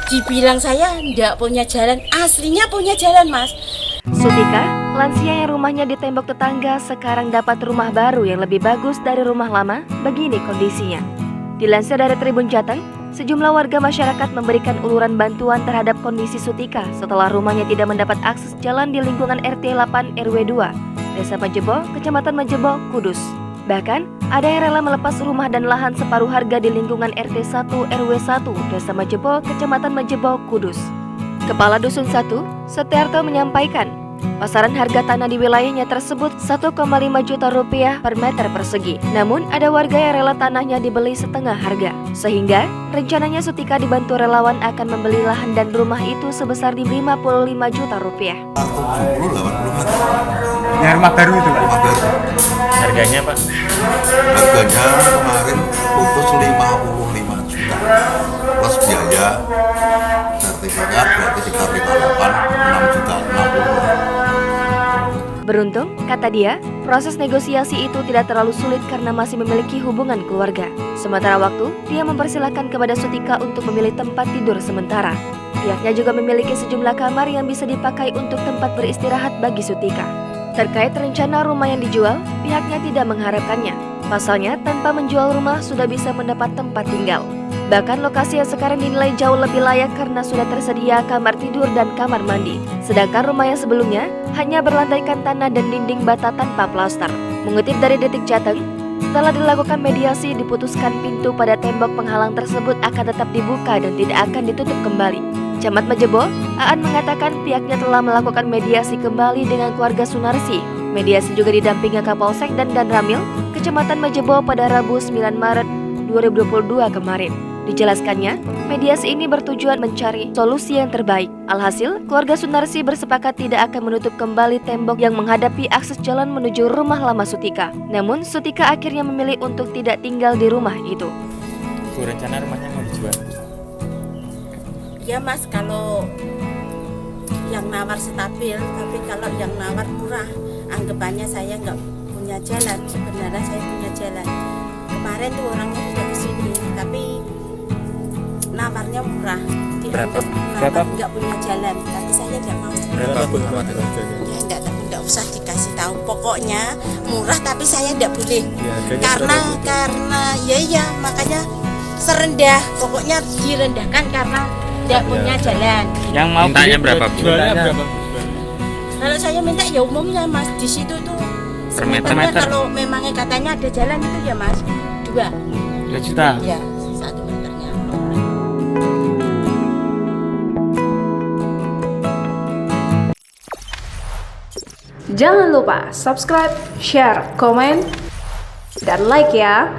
Dibilang saya nggak punya jalan, aslinya punya jalan, Mas. Sutika, lansia yang rumahnya di tembok tetangga sekarang dapat rumah baru yang lebih bagus dari rumah lama. Begini kondisinya. Dilansir dari Tribun Jateng, sejumlah warga masyarakat memberikan uluran bantuan terhadap kondisi Sutika setelah rumahnya tidak mendapat akses jalan di lingkungan RT 8 RW 2, Desa Majebo, Kecamatan Majebo, Kudus. Bahkan, ada yang rela melepas rumah dan lahan separuh harga di lingkungan RT 1 RW 1, Desa Majebo, Kecamatan Majebo, Kudus. Kepala Dusun 1, Setiarto menyampaikan, pasaran harga tanah di wilayahnya tersebut 1,5 juta rupiah per meter persegi. Namun ada warga yang rela tanahnya dibeli setengah harga. Sehingga rencananya Sutika dibantu relawan akan membeli lahan dan rumah itu sebesar 55 juta rupiah. 70, 80 meter. Ya, rumah baru itu, Pak. Rumah baru. Harganya, Pak? Harganya kemarin putus 55 juta. Plus biaya sertifikat berarti sekitar 58, 6 juta, 60. Beruntung, kata dia, proses negosiasi itu tidak terlalu sulit karena masih memiliki hubungan keluarga. Sementara waktu, dia mempersilahkan kepada Sutika untuk memilih tempat tidur sementara. Pihaknya juga memiliki sejumlah kamar yang bisa dipakai untuk tempat beristirahat bagi Sutika. Terkait rencana rumah yang dijual, pihaknya tidak mengharapkannya. Pasalnya, tanpa menjual rumah sudah bisa mendapat tempat tinggal. Bahkan lokasi yang sekarang dinilai jauh lebih layak karena sudah tersedia kamar tidur dan kamar mandi. Sedangkan rumah yang sebelumnya hanya berlantaikan tanah dan dinding bata tanpa plaster. Mengutip dari Detik Jateng, setelah dilakukan mediasi diputuskan pintu pada tembok penghalang tersebut akan tetap dibuka dan tidak akan ditutup kembali. Camat Majebo, Aan mengatakan pihaknya telah melakukan mediasi kembali dengan keluarga Sunarsi. Mediasi juga didampingi Kapolsek dan Ramil, Kecamatan Majebo pada Rabu 9 Maret 2022 kemarin. Dijelaskannya, mediasi ini bertujuan mencari solusi yang terbaik. Alhasil, keluarga Sunarsi bersepakat tidak akan menutup kembali tembok yang menghadapi akses jalan menuju rumah lama Sutika. Namun, Sutika akhirnya memilih untuk tidak tinggal di rumah itu. Bu, rencana rumahnya mau dijual? Ya, Mas, kalau yang nawar stabil, tapi kalau yang nawar murah, anggapannya saya nggak punya jalan. Sebenarnya saya punya jalan. Kemarin tuh orangnya sudah kesini, tapi nawarnya murah. Berapa? Nawar nggak punya jalan, tapi saya nggak mau. Berapa, Bu? Ya nggak usah dikasih tahu. Pokoknya murah, tapi saya nggak boleh. Ya, karena ya makanya serendah. Pokoknya direndahkan karena nggak punya jalan. Yang mau mintanya berapa, Bu? Kalau saya minta ya umumnya, Mas, di situ tuh Per meter. kalau memangnya katanya ada jalan itu ya, Mas, 2 juta. ya 1 meternya. Jangan lupa subscribe, share, komen, dan like ya.